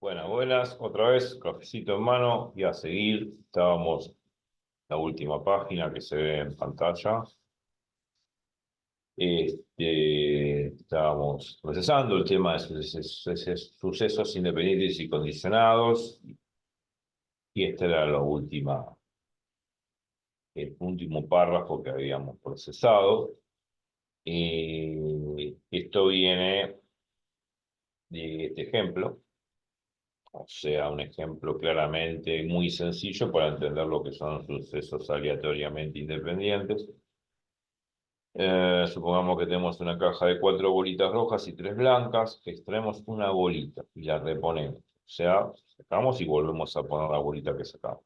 Buenas, buenas, otra vez, cafecito en mano y a seguir. Estábamos en la última página que se ve en pantalla. Estábamos procesando el tema de sucesos independientes y condicionados. Y este era el último párrafo que habíamos procesado. Esto viene de este ejemplo. O sea, un ejemplo claramente muy sencillo para entender lo que son sucesos aleatoriamente independientes. Supongamos que tenemos una caja de 4 bolitas rojas y 3 blancas, extraemos una bolita y la reponemos. O sea, sacamos y volvemos a poner la bolita que sacamos.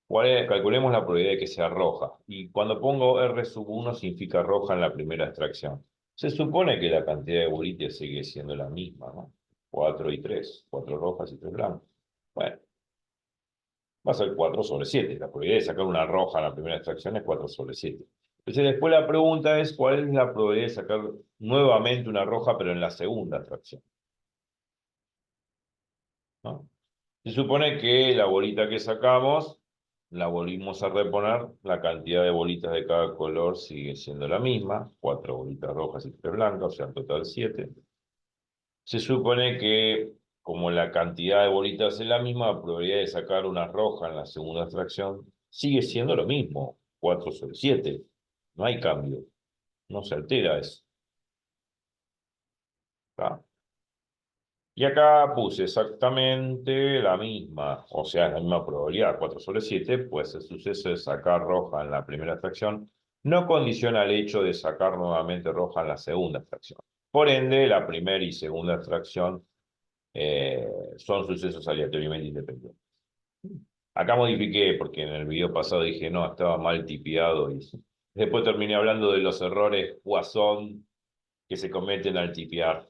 Calculemos la probabilidad de que sea roja. Y cuando pongo R sub 1 significa roja en la primera extracción. Se supone que la cantidad de bolitas sigue siendo la misma, ¿no? 4 y 3, 4 rojas y 3 blancas. Bueno, va a ser 4/7. La probabilidad de sacar una roja en la primera extracción es 4/7. Entonces, después la pregunta es: ¿cuál es la probabilidad de sacar nuevamente una roja, pero en la segunda extracción? ¿No? Se supone que la bolita que sacamos la volvimos a reponer, la cantidad de bolitas de cada color sigue siendo la misma: 4 bolitas rojas y 3 blancas, o sea, en total 7. Se supone que, como la cantidad de bolitas es la misma, la probabilidad de sacar una roja en la segunda extracción sigue siendo lo mismo: 4/7. No hay cambio, no se altera eso. ¿Está? Y acá puse exactamente la misma, o sea, la misma probabilidad: 4/7, pues el suceso de sacar roja en la primera extracción no condiciona el hecho de sacar nuevamente roja en la segunda extracción. Por ende, la primera y segunda extracción son sucesos aleatoriamente independientes. Acá modifiqué porque en el video pasado dije no, estaba mal tipeado, y después terminé hablando de los errores Poisson que se cometen al tipear.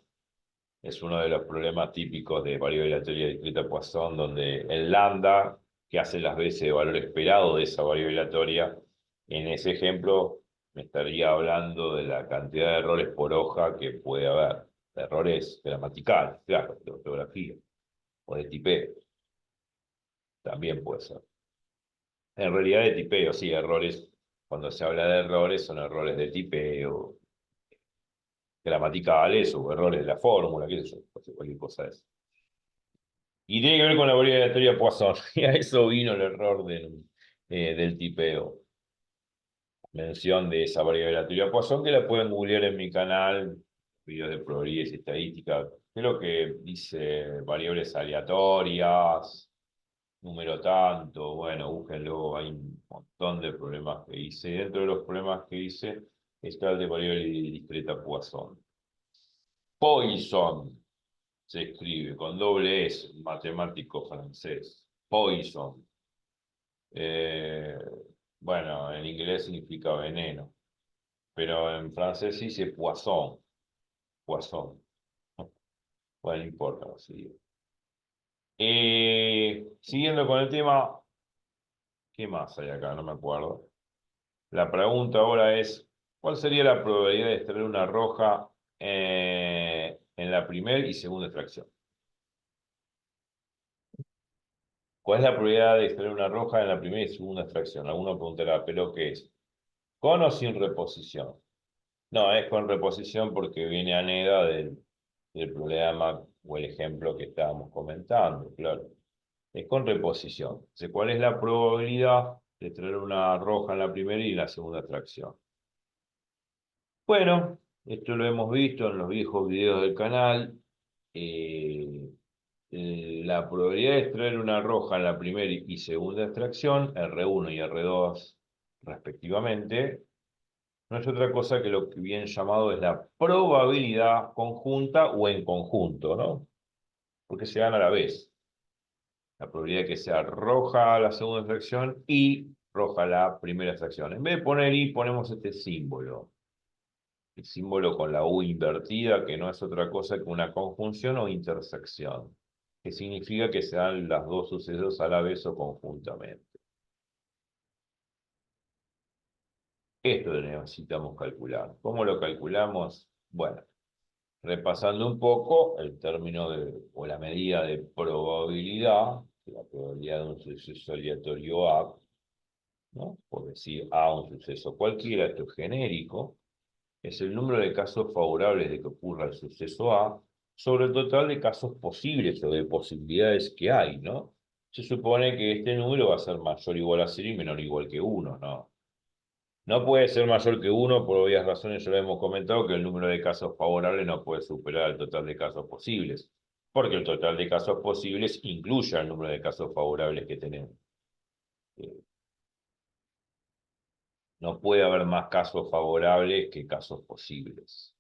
Es uno de los problemas típicos de variable aleatoria discreta Poisson, donde el lambda, que hace las veces de valor esperado de esa variable aleatoria, en ese ejemplo me estaría hablando de la cantidad de errores por hoja que puede haber. Errores gramaticales, claro, de ortografía o de tipeo, también puede ser. En realidad de tipeo, sí, errores. Cuando se habla de errores, son errores de tipeo, gramaticales o errores de la fórmula, qué sé yo, cualquier cosa de eso. Y tiene que ver con la variable aleatoria Poisson. Y a eso vino el error del tipeo. Mención de esa variable aleatoria Poisson, que la pueden googlear en mi canal, videos de probabilidades y estadística. Creo que dice variables aleatorias, número tanto. Bueno, búsquenlo, hay un montón de problemas que hice. Dentro de los problemas que hice está el de variable discreta Poisson. Poisson se escribe con doble S, un matemático francés. Poison. Eh, bueno, en inglés significa veneno, pero en francés se dice poisson. Poisson. Bueno, no importa, así. Siguiendo con el tema, ¿qué más hay acá? No me acuerdo. La pregunta ahora es: ¿cuál sería la probabilidad de extraer una roja en la primera y segunda extracción? ¿Cuál es la probabilidad de extraer una roja en la primera y segunda extracción? Alguno preguntará, ¿pero qué es? ¿Con o sin reposición? No, es con reposición porque viene aneda del problema o el ejemplo que estábamos comentando, claro. Es con reposición. Entonces, ¿cuál es la probabilidad de extraer una roja en la primera y en la segunda extracción? Bueno, esto lo hemos visto en los viejos videos del canal. Eh, la probabilidad de extraer una roja en la primera y segunda extracción, R1 y R2 respectivamente, no es otra cosa que lo que bien llamado es la probabilidad conjunta o en conjunto, ¿no? Porque se dan a la vez. La probabilidad de que sea roja la segunda extracción y roja la primera extracción. En vez de poner I, ponemos este símbolo. El símbolo con la U invertida, que no es otra cosa que una conjunción o intersección, que significa que se dan los dos sucesos a la vez o conjuntamente. Esto lo necesitamos calcular. ¿Cómo lo calculamos? Bueno, Repasando un poco el término o la medida de probabilidad, la probabilidad de un suceso aleatorio A, ¿no? Por decir A un suceso cualquiera, esto es genérico, es el número de casos favorables de que ocurra el suceso A sobre el total de casos posibles o de posibilidades que hay, ¿no? Se supone que este número va a ser mayor o igual a 0 y menor o igual que 1, ¿no? No puede ser mayor que 1 por obvias razones, ya lo hemos comentado, que el número de casos favorables no puede superar el total de casos posibles, porque el total de casos posibles incluye el número de casos favorables que tenemos. Eh, No puede haber más casos favorables que casos posibles.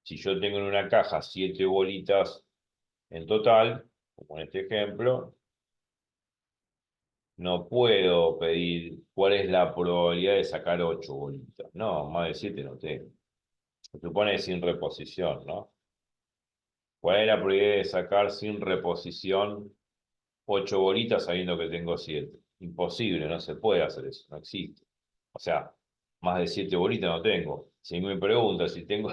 Si yo tengo en una caja 7 bolitas en total, como en este ejemplo, no puedo pedir cuál es la probabilidad de sacar 8 bolitas. No, más de 7 no tengo. Se supone sin reposición, ¿no? ¿Cuál es la probabilidad de sacar sin reposición 8 bolitas sabiendo que tengo 7? Imposible, no se puede hacer eso, no existe. O sea, más de 7 bolitas no tengo. Si me preguntan si tengo,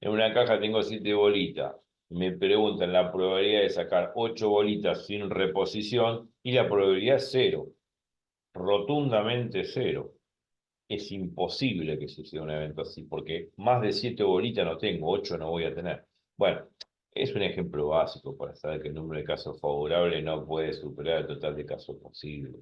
en una caja tengo 7 bolitas, me preguntan la probabilidad de sacar 8 bolitas sin reposición y la probabilidad es cero, rotundamente cero. Es imposible que suceda un evento así, porque más de 7 bolitas no tengo, 8 no voy a tener. Bueno, es un ejemplo básico para saber que el número de casos favorables no puede superar el total de casos posibles.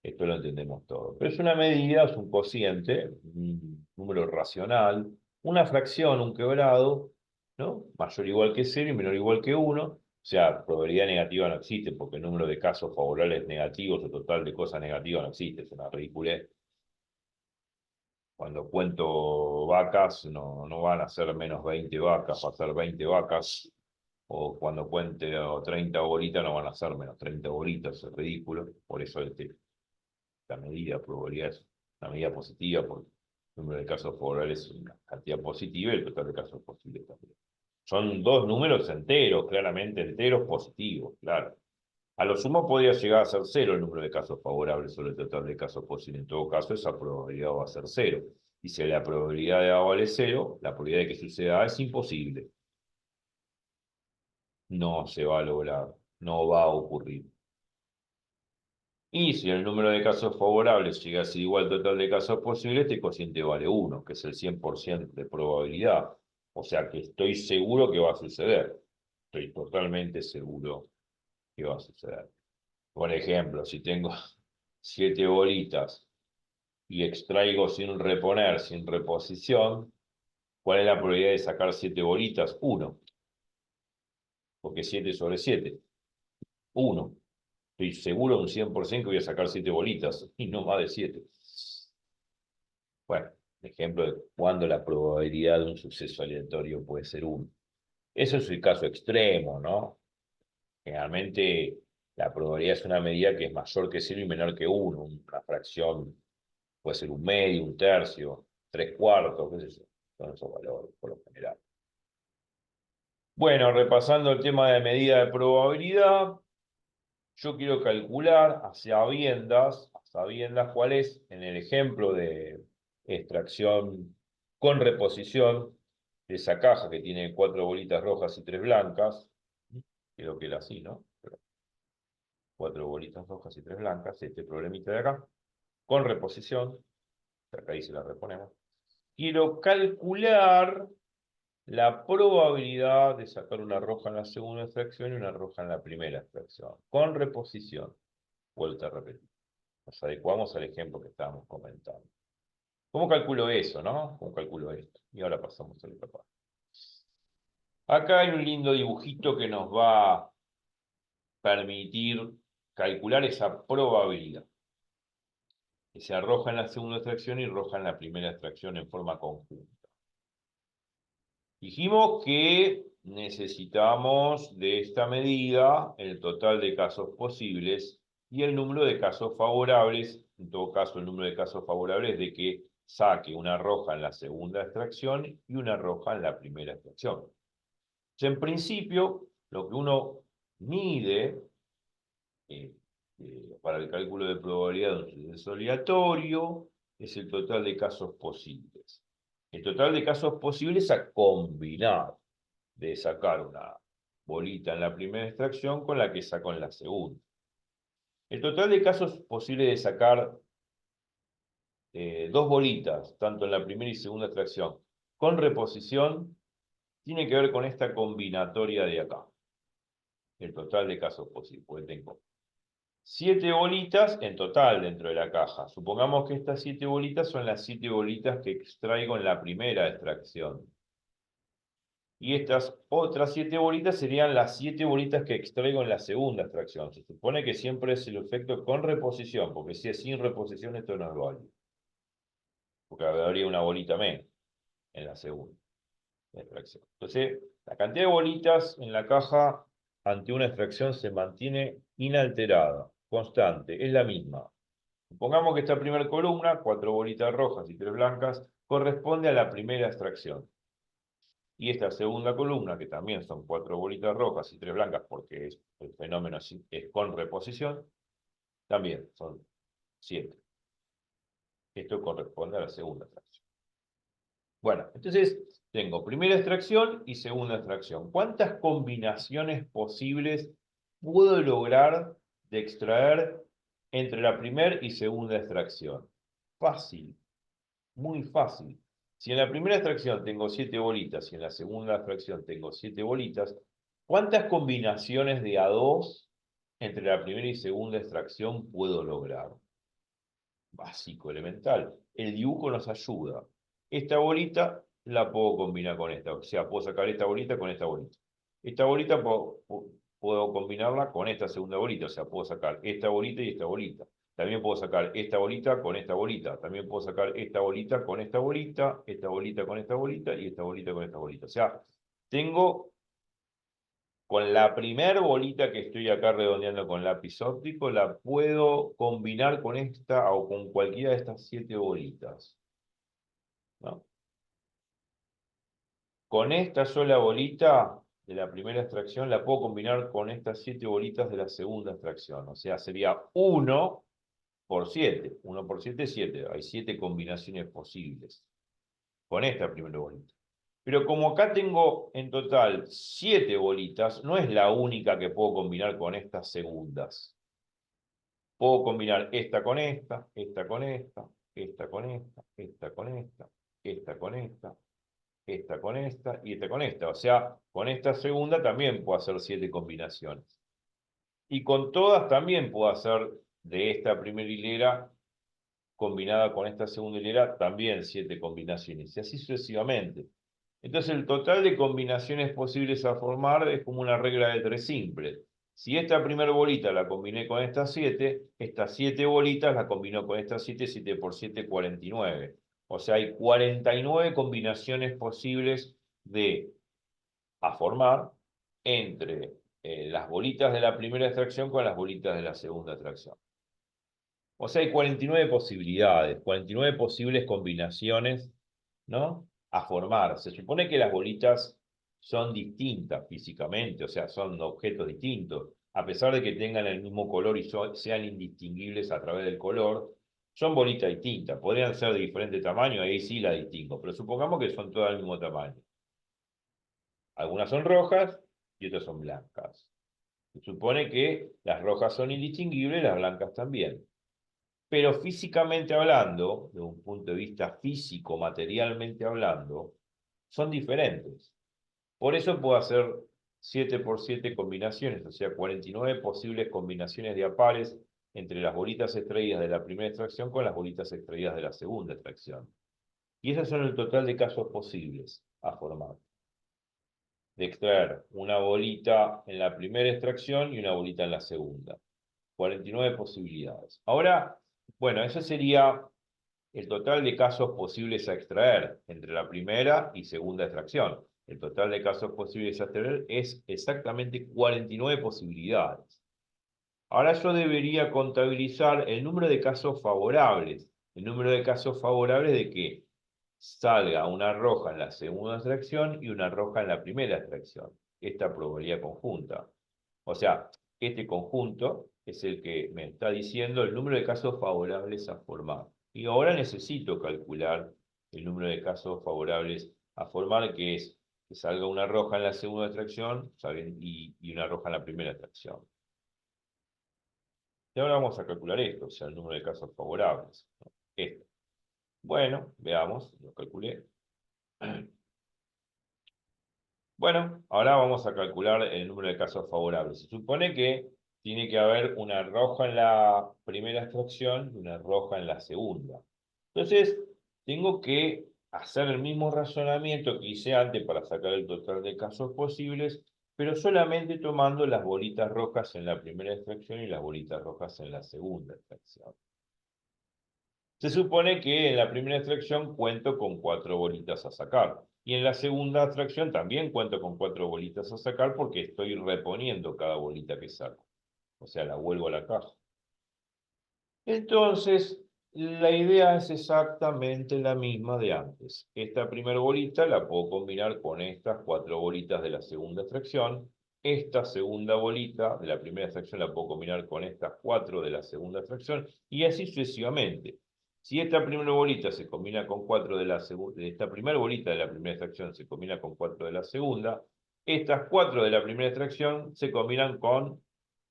Esto lo entendemos todo. Pero es una medida, es un cociente, un número racional, una fracción, un quebrado, ¿no? Mayor o igual que 0 y menor o igual que 1. O sea, probabilidad negativa no existe porque el número de casos favorables negativos o total de cosas negativas no existe, es una ridiculez. Cuando cuento vacas, no van a ser menos 20 vacas, va a ser 20 vacas. O cuando cuente 30 bolitas, no van a ser menos 30 bolitas, es ridículo. Por eso la medida de probabilidad es una medida positiva, porque el número de casos favorables es una cantidad positiva y el total de casos posibles también. Son dos números enteros, claramente enteros positivos, claro. A lo sumo podría llegar a ser cero el número de casos favorables sobre el total de casos posibles. En todo caso, esa probabilidad va a ser cero. Y si la probabilidad de A vale cero, la probabilidad de que suceda A es imposible. No se va a lograr, no va a ocurrir. Y si el número de casos favorables llega a ser igual al total de casos posibles, este cociente vale 1, que es el 100% de probabilidad. O sea que estoy seguro que va a suceder. Estoy totalmente seguro que va a suceder. Por ejemplo, si tengo 7 bolitas y extraigo sin reponer, sin reposición, ¿cuál es la probabilidad de sacar 7 bolitas? 1, porque 7 sobre 7, 1. Estoy seguro de un 100% que voy a sacar 7 bolitas y no más de 7. Bueno, ejemplo de cuándo la probabilidad de un suceso aleatorio puede ser 1. Eso es el caso extremo, ¿no? Generalmente la probabilidad es una medida que es mayor que 0 y menor que 1, una fracción puede ser un medio, un tercio, 3/4, qué sé yo, son esos valores por lo general. Bueno, repasando el tema de medida de probabilidad, yo quiero calcular a sabiendas cuál es, en el ejemplo de extracción con reposición de esa caja que tiene 4 bolitas rojas y 3 blancas, creo que era así, ¿no? 4 bolitas rojas y 3 blancas, este problemita de acá, con reposición, acá dice la reponemos, quiero calcular la probabilidad de sacar una roja en la segunda extracción y una roja en la primera extracción, con reposición. Vuelta a repetir. Nos adecuamos al ejemplo que estábamos comentando. ¿Cómo calculo eso, no? ¿Cómo calculo esto? Y ahora pasamos a la otra parte. Acá hay un lindo dibujito que nos va a permitir calcular esa probabilidad. Que sea roja en la segunda extracción y roja en la primera extracción en forma conjunta. Dijimos que necesitamos de esta medida el total de casos posibles y el número de casos favorables, en todo caso el número de casos favorables de que saque una roja en la segunda extracción y una roja en la primera extracción. Entonces, en principio, lo que uno mide para el cálculo de probabilidad de un suceso aleatorio es el total de casos posibles. El total de casos posibles a combinar, de sacar una bolita en la primera extracción con la que saco en la segunda. El total de casos posibles de sacar dos bolitas, tanto en la primera y segunda extracción, con reposición, tiene que ver con esta combinatoria de acá. El total de casos posibles. Porque tengo 7 bolitas en total dentro de la caja. Supongamos que estas 7 bolitas son las 7 bolitas que extraigo en la primera extracción. Y estas otras 7 bolitas serían las 7 bolitas que extraigo en la segunda extracción. Se supone que siempre es el efecto con reposición, porque si es sin reposición esto no es válido. Porque habría una bolita menos en la segunda extracción. Entonces, la cantidad de bolitas en la caja ante una extracción se mantiene inalterada, constante, es la misma. Supongamos que esta primera columna, 4 bolitas rojas y 3 blancas, corresponde a la primera extracción. Y esta segunda columna, que también son 4 bolitas rojas y 3 blancas, porque el fenómeno es con reposición, también son 7. Esto corresponde a la segunda extracción. Bueno, entonces tengo primera extracción y segunda extracción. ¿Cuántas combinaciones posibles puedo lograr de extraer entre la primera y segunda extracción? Fácil, muy fácil. Si en la primera extracción tengo 7 bolitas y en la segunda extracción tengo 7 bolitas, ¿cuántas combinaciones de A2 entre la primera y segunda extracción puedo lograr? Básico, elemental. El dibujo nos ayuda. Esta bolita la puedo combinar con esta. O sea, puedo sacar esta bolita con esta bolita. Esta bolita puedo combinarla con esta segunda bolita. O sea, puedo sacar esta bolita y esta bolita. También puedo sacar esta bolita con esta bolita. También puedo sacar esta bolita con esta bolita, esta bolita con esta bolita y esta bolita con esta bolita. O sea, tengo con la primer bolita que estoy acá redondeando con lápiz óptico, la puedo combinar con esta o con cualquiera de estas 7 bolitas, ¿no? Con esta sola bolita de la primera extracción la puedo combinar con estas 7 bolitas de la segunda extracción. O sea, sería 1 por 7. 1 por 7 es 7. Hay 7 combinaciones posibles con esta primera bolita. Pero como acá tengo en total 7 bolitas, no es la única que puedo combinar con estas segundas. Puedo combinar esta con esta, esta con esta, esta con esta, esta con esta, esta con esta, esta con esta y esta con esta. O sea, con esta segunda también puedo hacer 7 combinaciones. Y con todas también puedo hacer de esta primera hilera combinada con esta segunda hilera también 7 combinaciones. Y así sucesivamente. Entonces el total de combinaciones posibles a formar es como una regla de 3 simple. Si esta primera bolita la combiné con estas 7 bolitas la combino con estas 7, 7 por 7, 49. O sea, hay 49 combinaciones posibles a formar entre las bolitas de la primera extracción con las bolitas de la segunda extracción. O sea, hay 49 posibilidades, 49 posibles combinaciones, ¿no? A formar. Se supone que las bolitas son distintas físicamente, o sea, son objetos distintos. A pesar de que tengan el mismo color y sean indistinguibles a través del color, son bolitas distintas. Podrían ser de diferente tamaño, ahí sí la distingo, pero supongamos que son todas del mismo tamaño. Algunas son rojas y otras son blancas. Se supone que las rojas son indistinguibles, las blancas también. Pero físicamente hablando, de un punto de vista físico, materialmente hablando, son diferentes. Por eso puedo hacer 7 por 7 combinaciones, o sea, 49 posibles combinaciones de pares entre las bolitas extraídas de la primera extracción con las bolitas extraídas de la segunda extracción. Y esos son el total de casos posibles a formar. De extraer una bolita en la primera extracción y una bolita en la segunda. 49 posibilidades. Ahora, bueno, eso sería el total de casos posibles a extraer entre la primera y segunda extracción. El total de casos posibles a extraer es exactamente 49 posibilidades. Ahora yo debería contabilizar el número de casos favorables. El número de casos favorables de que salga una roja en la segunda extracción y una roja en la primera extracción. Esta probabilidad conjunta. O sea, este conjunto es el que me está diciendo el número de casos favorables a formar. Y ahora necesito calcular el número de casos favorables a formar, que es que salga una roja en la segunda extracción y una roja en la primera extracción. Y ahora vamos a calcular esto, o sea, el número de casos favorables, ¿no? Esto. Bueno, veamos, lo calculé. Bueno, ahora vamos a calcular el número de casos favorables. Se supone que tiene que haber una roja en la primera extracción y una roja en la segunda. Entonces, tengo que hacer el mismo razonamiento que hice antes para sacar el total de casos posibles, pero solamente tomando las bolitas rojas en la primera extracción y las bolitas rojas en la segunda extracción. Se supone que en la primera extracción cuento con 4 bolitas a sacar. Y en la segunda extracción también cuento con 4 bolitas a sacar porque estoy reponiendo cada bolita que saco. O sea, la vuelvo a la caja. Entonces, la idea es exactamente la misma de antes. Esta primera bolita la puedo combinar con estas 4 bolitas de la segunda extracción. Esta segunda bolita de la primera extracción la puedo combinar con estas 4 de la segunda extracción y así sucesivamente. Si esta primera bolita se combina con 4 de la segunda, esta primera bolita de la primera extracción se combina con 4 de la segunda, estas 4 de la primera extracción se combinan con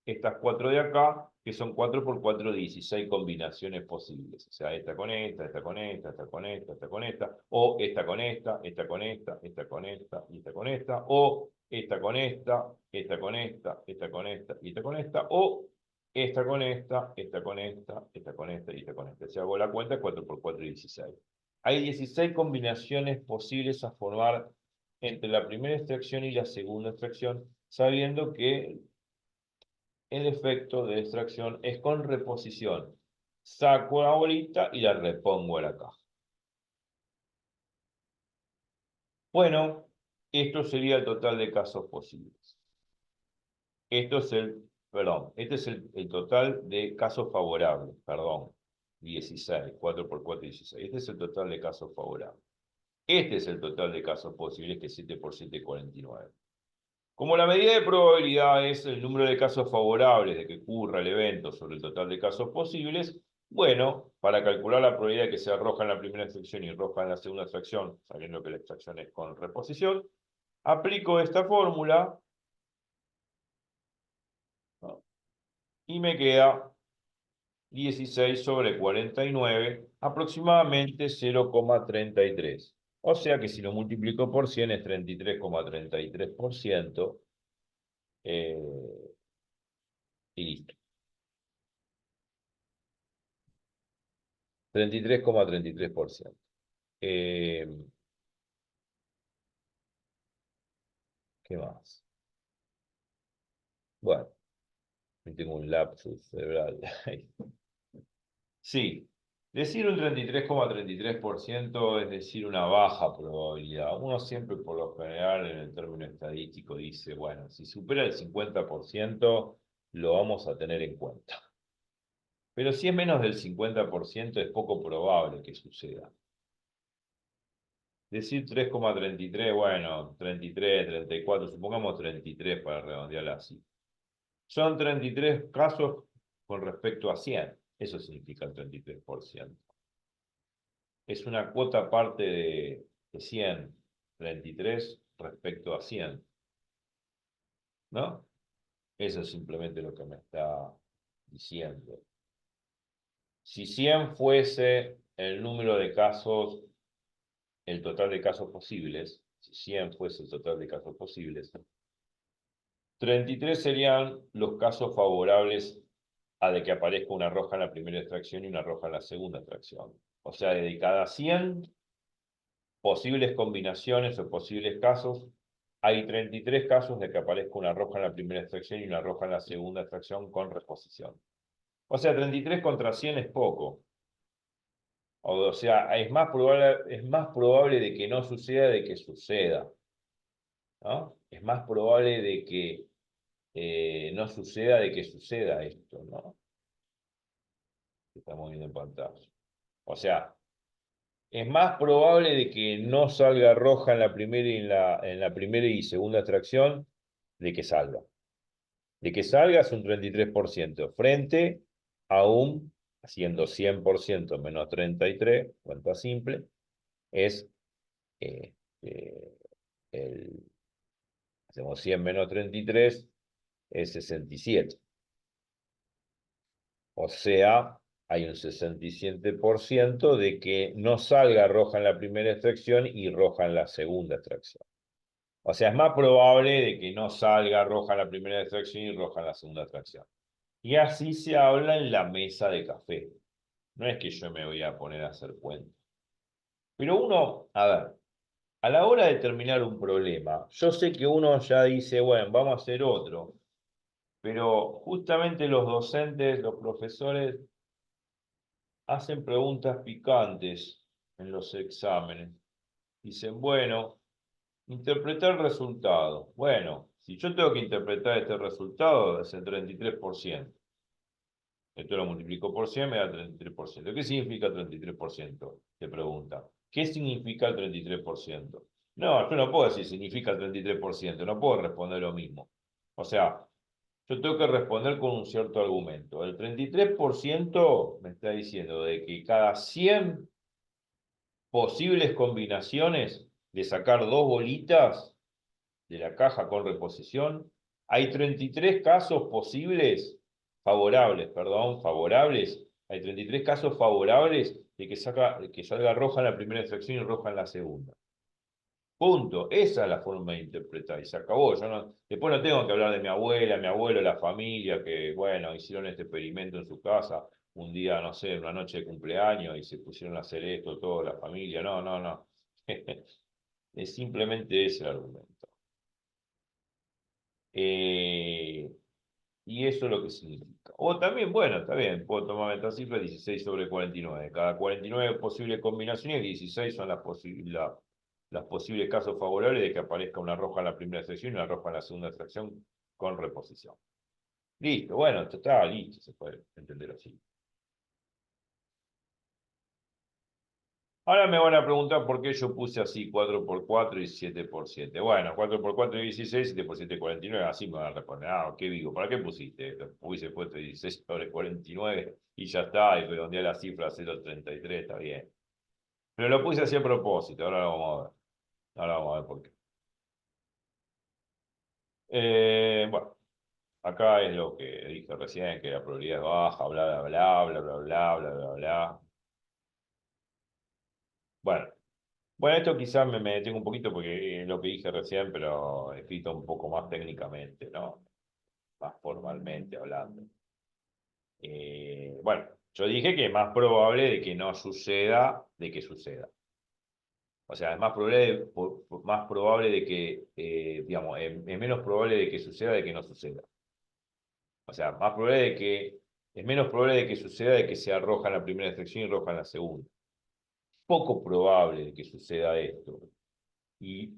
estas 4 de acá, que son 4 por 4, 16 combinaciones posibles. O sea, esta con esta, esta con esta, esta con esta, esta con esta, o esta con esta, esta con esta, esta con esta, y esta con esta, o esta con esta, esta con esta, esta con esta, y esta con esta, o esta con esta, esta con esta, esta con esta, y esta con esta. Si hago la cuenta, 4 por 4, 16. Hay 16 combinaciones posibles a formar entre la primera extracción y la segunda extracción, sabiendo que el efecto de extracción es con reposición. Saco la bolita y la repongo a la caja. Bueno, esto sería el total de casos posibles. Esto es este es el total de casos favorables, perdón, 16, 4 por 4, 16. Este es el total de casos favorables. Este es el total de casos posibles, que es 7 por 7, 49. Como la medida de probabilidad es el número de casos favorables de que ocurra el evento sobre el total de casos posibles, bueno, para calcular la probabilidad de que sea roja en la primera extracción y roja en la segunda extracción, sabiendo que la extracción es con reposición, aplico esta fórmula, ¿no? Y me queda 16 sobre 49, aproximadamente 0,33. O sea que si lo multiplico por 100 es 33,33%, y listo. 33,33%. Eh, ¿Qué más? Bueno, tengo un lapsus cerebral. Sí, decir un 33,33% es decir una baja probabilidad. Uno siempre, por lo general, en el término estadístico dice, bueno, si supera el 50%, lo vamos a tener en cuenta. Pero si es menos del 50%, es poco probable que suceda. Decir 3,33, bueno, 33, 34, supongamos 33 para redondear así. Son 33 casos con respecto a 100. Eso significa el 33%. Es una cuota aparte de 100. 33 respecto a 100. ¿No? Eso es simplemente lo que me está diciendo. Si 100 fuese el número de casos, el total de casos posibles, si 100 fuese el total de casos posibles, 33 serían los casos favorables a de que aparezca una roja en la primera extracción y una roja en la segunda extracción. O sea, de cada 100 posibles combinaciones o posibles casos, hay 33 casos de que aparezca una roja en la primera extracción y una roja en la segunda extracción con reposición. O sea, 33 contra 100 es poco. O sea, es más probable de que no suceda de que suceda, ¿no? Es más probable de que no suceda de que suceda esto, ¿no? Que estamos viendo en pantalla. O sea, es más probable de que no salga roja en la primera en la primera y segunda extracción de que salga. De que salga es un 33% frente a un, haciendo 100% menos 33, cuenta simple, es, eh, el, hacemos 100 menos 33, es 67. O sea, hay un 67% de que no salga roja en la primera extracción y roja en la segunda extracción. O sea, es más probable de que no salga roja en la primera extracción y roja en la segunda extracción. Y así se habla en la mesa de café. No es que yo me voy a poner a hacer cuentas. Pero uno, a ver, a la hora de terminar un problema, yo sé que uno ya dice, bueno, vamos a hacer otro. Pero justamente los docentes, los profesores, hacen preguntas picantes en los exámenes. Dicen, bueno, interpretar el resultado. Bueno, si yo tengo que interpretar este resultado, es el 33%. Esto lo multiplico por 100, me da 33%. ¿Qué significa 33%? Te pregunta. ¿Qué significa el 33%? No, yo no puedo decir significa el 33%, no puedo responder lo mismo. O sea, yo tengo que responder con un cierto argumento. El 33% me está diciendo de que cada 100 posibles combinaciones de sacar dos bolitas de la caja con reposición, hay 33 casos posibles, favorables, perdón, favorables, hay 33 casos favorables de que salga roja en la primera extracción y roja en la segunda. Punto. Esa es la forma de interpretar y se acabó. Yo no, después no tengo que hablar de mi abuela, mi abuelo, la familia, que, bueno, hicieron este experimento en su casa un día, no sé, una noche de cumpleaños y se pusieron a hacer esto, toda la familia. No, no, no. Es simplemente ese el argumento. Eh, y eso es lo que significa. O también, bueno, está bien, puedo tomar esta cifra 16 sobre 49. Cada 49 posibles combinaciones, 16 son las posibles casos favorables de que aparezca una roja en la primera sección y una roja en la segunda sección con reposición. Listo, bueno, está listo, se puede entender así. Ahora me van a preguntar por qué yo puse así 4 por 4 y 7 por 7. Bueno, 4 por 4 es 16, 7 por 7 es 49. Así me van a responder. Ah, ¿qué digo? ¿Para qué pusiste esto? Hubiese puesto 16 sobre 49 y ya está, y redondeé la cifra a 0,33, está bien. Pero lo puse así a propósito, ahora lo vamos a ver. Ahora vamos a ver por qué. Bueno, acá es lo que dije recién, que la probabilidad es baja, bla, bla, bla, bla, bla, bla, bla, bla, bla. Bueno. Bueno, esto quizás me detengo un poquito porque es lo que dije recién, pero escrito un poco más técnicamente, ¿no? Más formalmente hablando. Bueno, yo dije que es más probable de que no suceda, de que suceda. O sea, es más probable más probable de que, digamos, es menos probable de que suceda de que no suceda. O sea, más probable de que, es menos probable de que suceda de que sea roja en la primera extracción y roja en la segunda. Poco probable de que suceda esto. Y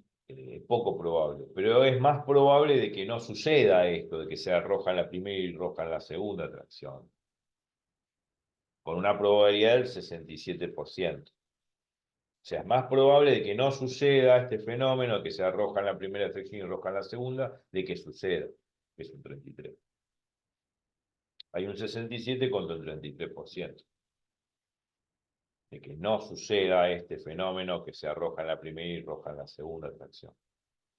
poco probable, pero es más probable de que no suceda esto, de que sea roja en la primera y roja en la segunda tracción, con una probabilidad del 67%. O sea, es más probable de que no suceda este fenómeno, que sea roja en la primera tracción y roja en la segunda, de que suceda, que es un 33. Hay un 67 contra un 33% de que no suceda este fenómeno, que sea roja en la primera y roja en la segunda tracción.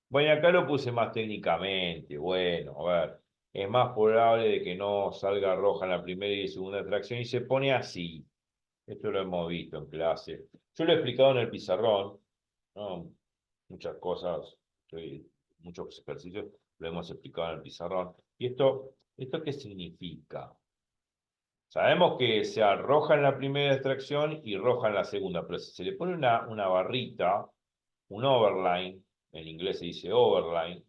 Bueno, acá lo puse más técnicamente. Bueno, a ver, es más probable de que no salga roja en la primera y segunda tracción y se pone así. Esto lo hemos visto en clase. Yo lo he explicado en el pizarrón, ¿no? Muchas cosas, muchos ejercicios lo hemos explicado en el pizarrón. ¿Y esto qué significa? Sabemos que sea roja en la primera extracción y roja en la segunda, pero si se le pone una barrita, un overline, en inglés se dice overline,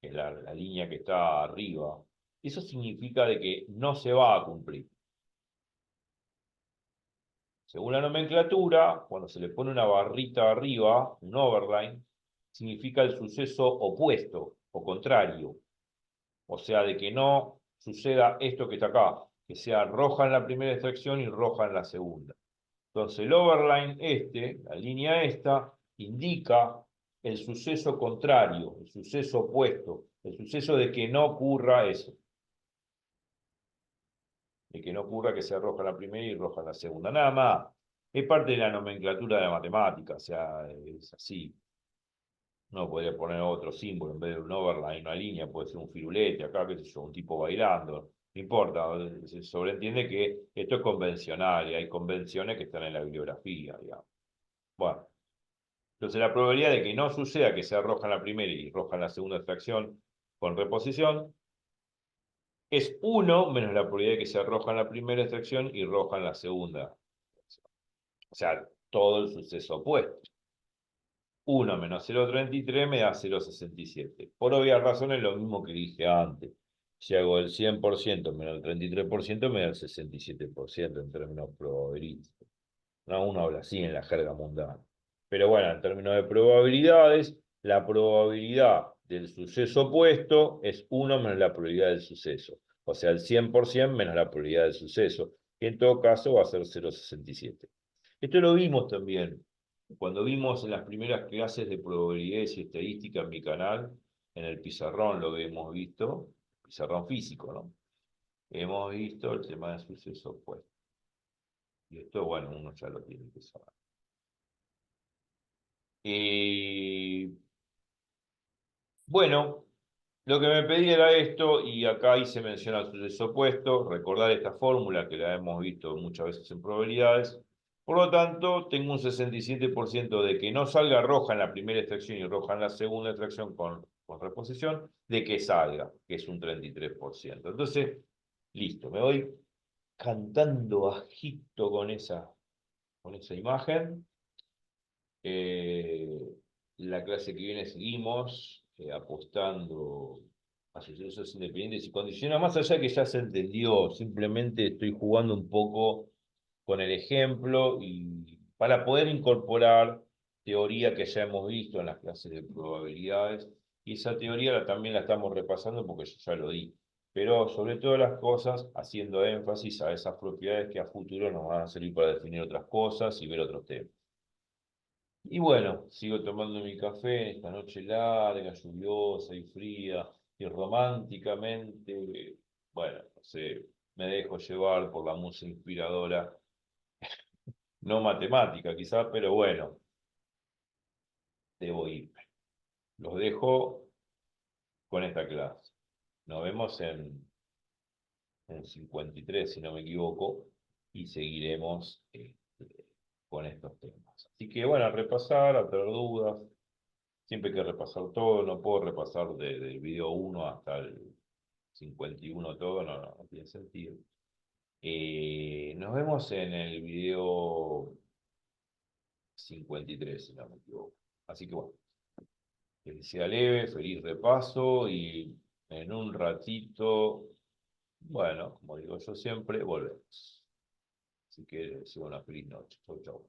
que es la línea que está arriba, eso significa de que no se va a cumplir. Según la nomenclatura, cuando se le pone una barrita arriba, un overline, significa el suceso opuesto o contrario. O sea, de que no suceda esto que está acá, que sea roja en la primera extracción y roja en la segunda. Entonces, el overline la línea esta, indica el suceso contrario, el suceso opuesto, el suceso de que no ocurra eso. De que no ocurra que sea roja la primera y roja la segunda. Nada más. Es parte de la nomenclatura de la matemática, o sea, es así. No podría poner otro símbolo en vez de un overline, una línea, puede ser un firulete, acá, qué sé yo, un tipo bailando. No importa, se sobreentiende que esto es convencional y hay convenciones que están en la bibliografía, digamos. Bueno, entonces la probabilidad de que no suceda que sea roja en la primera y roja en la segunda extracción con reposición es uno menos la probabilidad de que sea roja en la primera extracción y roja en la segunda. O sea, todo el suceso opuesto. 1 menos 0,33 me da 0,67. Por obvias razones, lo mismo que dije antes. Si hago el 100% menos el 33%, me da el 67% en términos probabilísticos. No, uno habla así en la jerga mundana. Pero bueno, en términos de probabilidades, la probabilidad del suceso opuesto es 1 menos la probabilidad del suceso. O sea, el 100% menos la probabilidad del suceso, que en todo caso va a ser 0,67. Esto lo vimos también cuando vimos en las primeras clases de probabilidades y estadística en mi canal, en el pizarrón lo hemos visto, pizarrón físico, ¿no? Hemos visto el tema del suceso opuesto. Y esto, bueno, uno ya lo tiene que saber. Bueno, lo que me pedí era esto, y acá ahí se menciona el suceso opuesto, recordar esta fórmula que la hemos visto muchas veces en probabilidades. Por lo tanto, tengo un 67% de que no salga roja en la primera extracción y roja en la segunda extracción con reposición, de que salga, que es un 33%. Entonces, listo, me voy cantando bajito con esa imagen. La clase que viene seguimos apostando a sucesos independientes y condiciones, más allá que ya se entendió, simplemente estoy jugando un poco con el ejemplo y para poder incorporar teoría que ya hemos visto en las clases de probabilidades, y esa teoría también la estamos repasando porque yo ya lo di, pero sobre todas las cosas haciendo énfasis a esas propiedades que a futuro nos van a servir para definir otras cosas y ver otros temas. Y bueno, sigo tomando mi café esta noche larga, lluviosa y fría, y románticamente, bueno, no sé, me dejo llevar por la música inspiradora, no matemática quizás, pero bueno, debo irme. Los dejo con esta clase. Nos vemos en 53, si no me equivoco, y seguiremos con estos temas. Así que bueno, a repasar, a tener dudas. Siempre hay que repasar todo, no puedo repasar del video 1 hasta el 51 todo, no tiene sentido. Nos vemos en el video 53 si no me equivoco. Así que bueno, que sea leve, feliz repaso y en un ratito, bueno, como digo yo siempre, volvemos. Así que, sí, una feliz noche. Chau, chau.